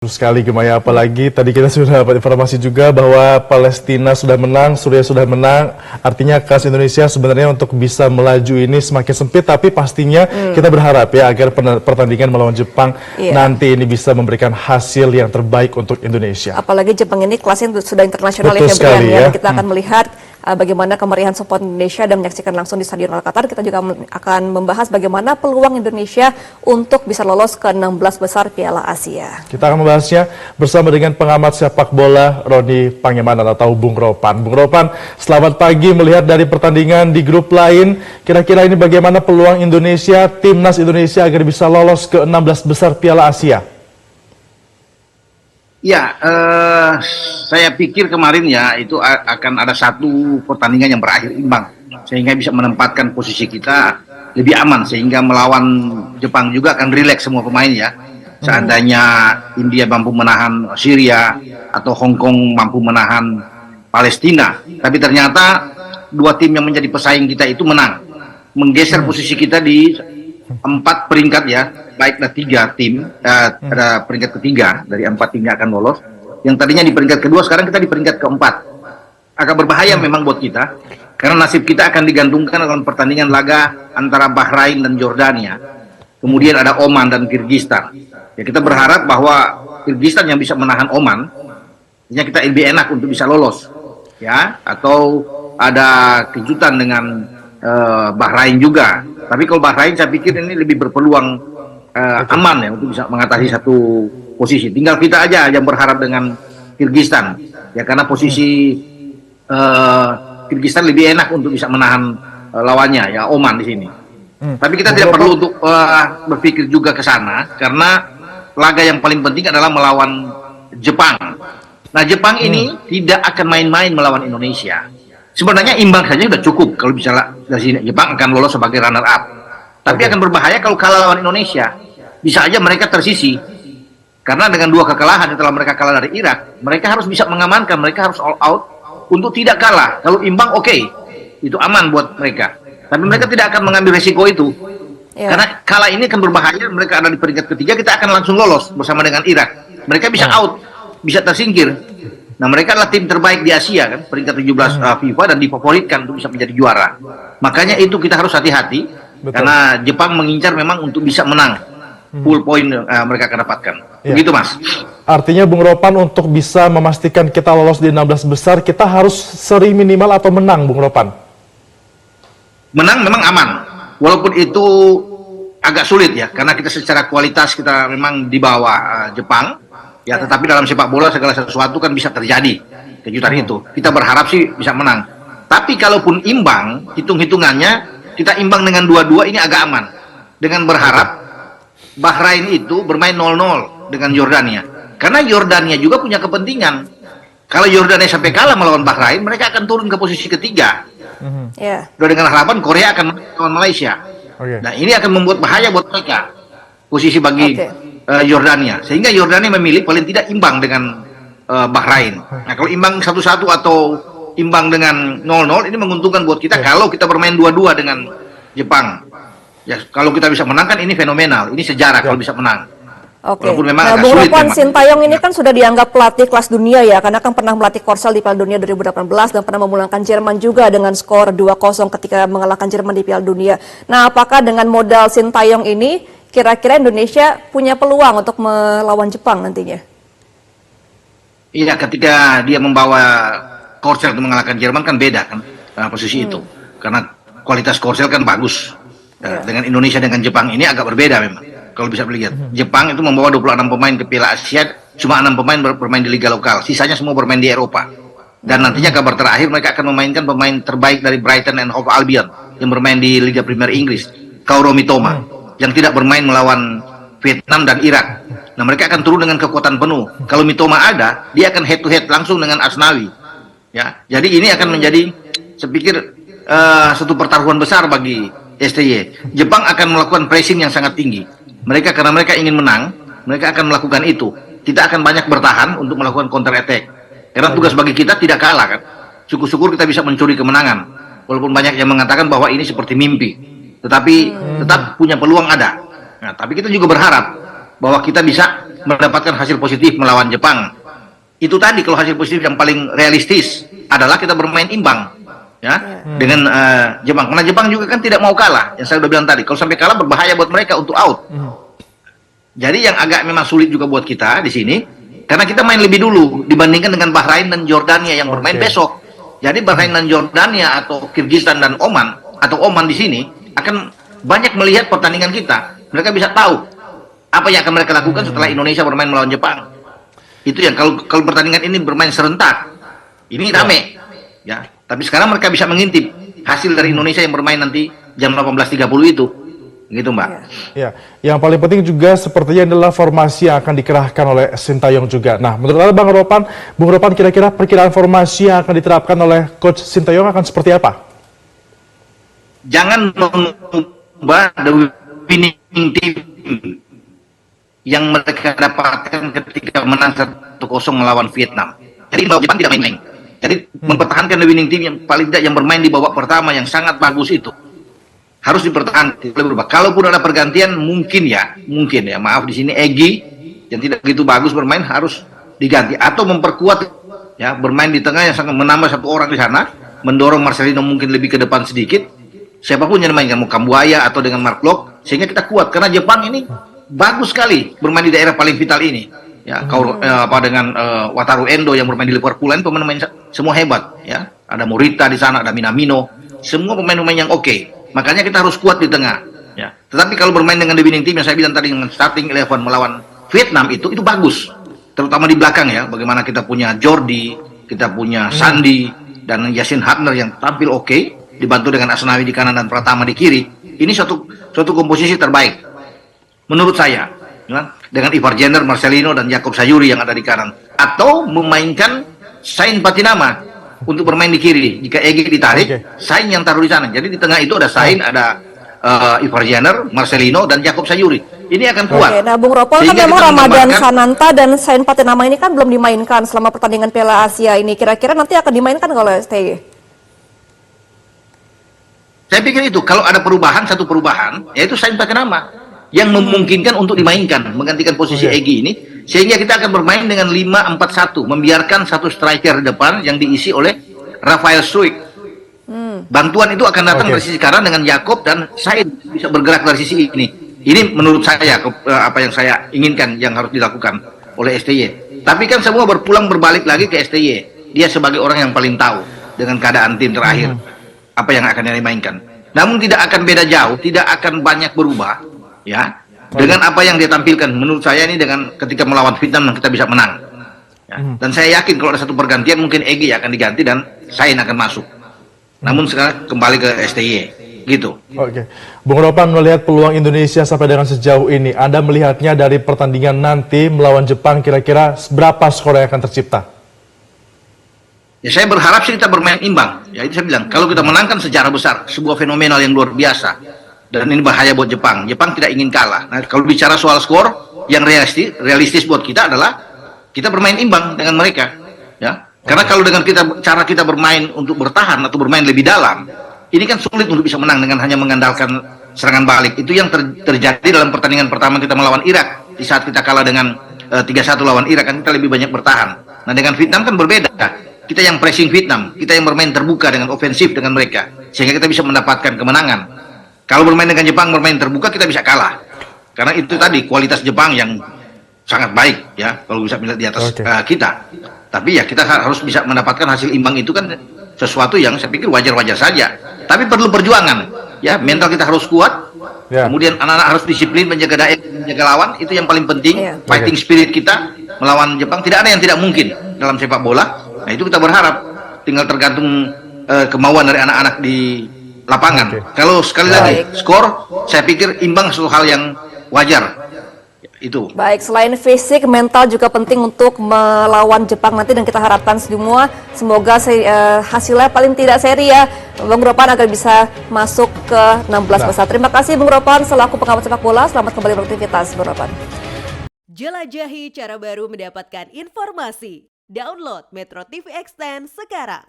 Terus sekali Gemaya, apalagi tadi kita sudah dapat informasi juga bahwa Palestina sudah menang, Suriah sudah menang, artinya kas Indonesia sebenarnya untuk bisa melaju ini semakin sempit, tapi pastinya kita berharap ya agar pertandingan melawan Jepang nanti ini bisa memberikan hasil yang terbaik untuk Indonesia. Apalagi Jepang ini kelasnya sudah internasional ya, sekali, ya. ya. Kita akan melihat bagaimana kemeriahan support Indonesia dan menyaksikan langsung di Stadion Al-Qatar. Kita juga akan membahas bagaimana peluang Indonesia untuk bisa lolos ke 16 besar Piala Asia. Kita akan membahasnya bersama dengan pengamat sepak bola Roni Pangemanan atau Bung Ropan. Bung Ropan, selamat pagi. Melihat dari pertandingan di grup lain, kira-kira ini bagaimana peluang Indonesia, timnas Indonesia agar bisa lolos ke 16 besar Piala Asia? Ya, saya pikir kemarin ya itu akan ada satu pertandingan yang berakhir imbang sehingga bisa menempatkan posisi kita lebih aman sehingga melawan Jepang juga akan rileks semua pemain ya. Seandainya India mampu menahan Syria atau Hong Kong mampu menahan Palestina, tapi ternyata dua tim yang menjadi pesaing kita itu menang, menggeser posisi kita di 4 peringkat ya, baiklah 3 tim, ada peringkat ketiga dari 4 tim yang akan lolos. Yang tadinya di peringkat kedua, sekarang kita di peringkat keempat. Agak berbahaya memang buat kita, karena nasib kita akan digantungkan dalam pertandingan laga antara Bahrain dan Jordania. Kemudian ada Oman dan Kyrgyzstan. Ya kita berharap bahwa Kyrgyzstan yang bisa menahan Oman, ya kita lebih enak untuk bisa lolos, ya. Atau ada kejutan dengan Bahrain juga. Tapi kalau Bahrain saya pikir ini lebih berpeluang aman ya untuk bisa mengatasi satu posisi. Tinggal kita aja yang berharap dengan Kyrgyzstan ya, karena posisi Kyrgyzstan lebih enak untuk bisa menahan lawannya ya, Oman di sini. Tapi kita tidak perlu untuk berpikir juga ke sana, karena laga yang paling penting adalah melawan Jepang. Nah, Jepang ini tidak akan main-main melawan Indonesia. Sebenarnya imbang saja sudah cukup kalau bisa dari sini Jepang akan lolos sebagai runner up. Tapi akan berbahaya kalau kalah lawan Indonesia. Bisa aja mereka tersisi. Karena dengan 2 kekalahan setelah mereka kalah dari Irak, mereka harus bisa mengamankan, mereka harus all out untuk tidak kalah. Kalau imbang oke, itu aman buat mereka. Tapi mereka tidak akan mengambil resiko itu. Karena kalah ini akan berbahaya, mereka ada di peringkat ketiga, kita akan langsung lolos bersama dengan Irak. Mereka bisa out, bisa tersingkir. Nah, mereka adalah tim terbaik di Asia kan, peringkat 17 FIFA dan difavoritkan untuk bisa menjadi juara. Makanya itu kita harus hati-hati, karena Jepang mengincar memang untuk bisa menang. Full point mereka akan dapatkan. Begitu, Mas. Artinya Bung Ropan, untuk bisa memastikan kita lolos di 16 besar, kita harus seri minimal atau menang, Bung Ropan? Menang memang aman. Walaupun itu agak sulit ya, karena kita secara kualitas kita memang di bawah Jepang. Ya, tetapi dalam sepak bola segala sesuatu kan bisa terjadi kejutan itu. Kita berharap sih bisa menang. Tapi kalaupun imbang, hitung-hitungannya kita imbang dengan 2-2 ini agak aman. Dengan berharap Bahrain itu bermain 0-0 dengan Jordania. Karena Jordania juga punya kepentingan. Kalau Jordania sampai kalah melawan Bahrain, mereka akan turun ke posisi ketiga. Dengan harapan Korea akan melawan Malaysia. Nah, ini akan membuat bahaya buat mereka. Posisi bagi Jordania, sehingga Jordania memilih paling tidak imbang dengan Bahrain. Nah, kalau imbang 1-1 atau imbang dengan 0-0 ini menguntungkan buat kita kalau kita bermain 2-2 dengan Jepang. Ya, kalau kita bisa menangkan ini fenomenal, ini sejarah kalau bisa menang. Walaupun memang agak Bung Ropan, Sintayong ini kan sudah dianggap pelatih kelas dunia ya, karena kan pernah melatih Korsel di Piala Dunia 2018 dan pernah memulangkan Jerman juga dengan skor 2-0 ketika mengalahkan Jerman di Piala Dunia. Nah, apakah dengan modal Sintayong ini kira-kira Indonesia punya peluang untuk melawan Jepang nantinya? Iya, ketika dia membawa Korsel untuk mengalahkan Jerman kan beda kan posisi itu. Karena kualitas Korsel kan bagus. Dengan Indonesia dengan Jepang ini agak berbeda memang. Kalau bisa melihat, Jepang itu membawa 26 pemain ke Piala Asia, cuma 6 pemain bermain di liga lokal. Sisanya semua bermain di Eropa. Dan nantinya kabar terakhir mereka akan memainkan pemain terbaik dari Brighton and Hove Albion yang bermain di Liga Premier Inggris, Kaoru Mitoma, yang tidak bermain melawan Vietnam dan Irak. Nah, mereka akan turun dengan kekuatan penuh. Kalau Mitoma ada, dia akan head to head langsung dengan Asnawi. Ya, jadi ini akan menjadi, saya pikir, satu pertaruhan besar bagi STY. Jepang akan melakukan pressing yang sangat tinggi. Mereka karena mereka ingin menang, mereka akan melakukan itu. Kita akan banyak bertahan untuk melakukan counter attack. Karena tugas bagi kita tidak kalah kan. Syukur-syukur kita bisa mencuri kemenangan. Walaupun banyak yang mengatakan bahwa ini seperti mimpi. Tetapi tetap punya peluang ada. Nah, tapi kita juga berharap bahwa kita bisa mendapatkan hasil positif melawan Jepang. Itu tadi kalau hasil positif yang paling realistis adalah kita bermain imbang ya dengan Jepang. Karena Jepang juga kan tidak mau kalah. Yang saya udah bilang tadi, kalau sampai kalah berbahaya buat mereka untuk out. Jadi yang agak memang sulit juga buat kita di sini karena kita main lebih dulu dibandingkan dengan Bahrain dan Jordania yang bermain besok. Jadi Bahrain dan Jordania atau Kyrgyzstan dan Oman atau Oman di sini akan banyak melihat pertandingan kita. Mereka bisa tahu apa yang akan mereka lakukan setelah Indonesia bermain melawan Jepang. Itu yang kalau pertandingan ini bermain serentak, ini rame, ya. Tapi sekarang mereka bisa mengintip hasil dari Indonesia yang bermain nanti jam 18.30 itu, gitu Mbak. Ya, yang paling penting juga sepertinya adalah formasi yang akan dikerahkan oleh Sintayong juga. Nah, menurut Anda Bung Ropan kira-kira perkiraan formasi yang akan diterapkan oleh Coach Sintayong akan seperti apa? Jangan mengubah the winning team yang mereka dapatkan ketika menang 1-0 melawan Vietnam. Jadi Jepang tidak main-main. Jadi mempertahankan the winning team yang paling tidak yang bermain di babak pertama yang sangat bagus itu harus dipertahankan. Kalaupun ada pergantian mungkin ya, maaf di sini Egy yang tidak begitu bagus bermain harus diganti atau memperkuat ya bermain di tengah yang sangat menambah satu orang di sana, mendorong Marcelino mungkin lebih ke depan sedikit. Siapapun yang mainkan mau Kambuaya atau dengan Mark Locke sehingga kita kuat karena Jepang ini bagus sekali bermain di daerah paling vital ini. Ya, dengan Wataru Endo yang bermain di Liverpool, pemain-pemain semua hebat. Ya, ada Morita di sana, ada Minamino, semua pemain-pemain yang oke. Makanya kita harus kuat di tengah. Ya, tetapi kalau bermain dengan the winning team yang saya bilang tadi dengan starting 11 melawan Vietnam itu bagus. Terutama di belakang ya, bagaimana kita punya Jordi, kita punya Sandi dan Yasin Hadner yang tampil oke, dibantu dengan Asnawi di kanan dan Pratama di kiri. Ini suatu komposisi terbaik menurut saya, dengan Ivar Jenner, Marcelino, dan Jakob Sayuri yang ada di kanan. Atau memainkan Sain Patinama untuk bermain di kiri. Jika Egy ditarik, Sain yang taruh di sana. Jadi di tengah itu ada Sain, ada Ivar Jenner, Marcelino, dan Jakob Sayuri. Ini akan kuat. Nah, Bung Ropol kan memang Ramadan Sananta dan Sain Patinama ini kan belum dimainkan selama pertandingan Piala Asia ini. Kira-kira nanti akan dimainkan oleh STY? Saya pikir itu, kalau ada satu perubahan, yaitu Sain Patinama yang memungkinkan untuk dimainkan, menggantikan posisi Egy ini, sehingga kita akan bermain dengan 5-4-1, membiarkan satu striker depan yang diisi oleh Rafael Struijk. Bantuan itu akan datang dari sisi kanan dengan Jakob dan Sain bisa bergerak dari sisi ini. Ini menurut saya apa yang saya inginkan yang harus dilakukan oleh STY. Tapi kan semua berbalik lagi ke STY. Dia sebagai orang yang paling tahu dengan keadaan tim terakhir apa yang akan dimainkan. Namun tidak akan beda jauh, tidak akan banyak berubah. Ya, dengan apa yang dia tampilkan, menurut saya ini dengan ketika melawan Vietnam kita bisa menang. Ya. Dan saya yakin kalau ada satu pergantian mungkin Egy akan diganti dan Sain akan masuk. Namun sekarang kembali ke STY, gitu. Oke, Bung Ropan melihat peluang Indonesia sampai dengan sejauh ini, Anda melihatnya dari pertandingan nanti melawan Jepang kira-kira berapa skor yang akan tercipta? Ya saya berharap sih kita bermain imbang. Ya itu saya bilang, kalau kita menangkan sejarah besar, sebuah fenomenal yang luar biasa. Dan ini bahaya buat Jepang. Jepang tidak ingin kalah. Nah, kalau bicara soal skor yang realistis buat kita adalah kita bermain imbang dengan mereka. Ya, karena kalau dengan cara kita bermain untuk bertahan atau bermain lebih dalam, ini kan sulit untuk bisa menang dengan hanya mengandalkan serangan balik. Itu yang terjadi dalam pertandingan pertama kita melawan Irak. Di saat kita kalah dengan 3-1 lawan Irak, kan kita lebih banyak bertahan. Nah, dengan Vietnam kan berbeda. Kita yang pressing Vietnam, kita yang bermain terbuka dengan ofensif dengan mereka, sehingga kita bisa mendapatkan kemenangan. Kalau bermain dengan Jepang, bermain terbuka, kita bisa kalah. Karena itu tadi, kualitas Jepang yang sangat baik, ya, kalau bisa melihat di atas kita. Tapi ya, kita harus bisa mendapatkan hasil imbang itu kan sesuatu yang saya pikir wajar-wajar saja. Tapi perlu perjuangan, ya, mental kita harus kuat. Kemudian anak-anak harus disiplin, menjaga daerah, menjaga lawan, itu yang paling penting. Fighting spirit kita melawan Jepang, tidak ada yang tidak mungkin dalam sepak bola. Nah, itu kita berharap, tinggal tergantung kemauan dari anak-anak di lapangan. Kalau sekali lagi skor, saya pikir imbang suatu hal yang wajar. Itu. Baik, selain fisik, mental juga penting untuk melawan Jepang nanti dan kita harapkan semua semoga hasilnya paling tidak seri ya. Bung Ropan agar bisa masuk ke 16 besar. Terima kasih Bung Ropan selaku pengamat sepak bola. Selamat kembali beraktivitas Bung Ropan. Jelajahi cara baru mendapatkan informasi. Download Metro TV Extend sekarang.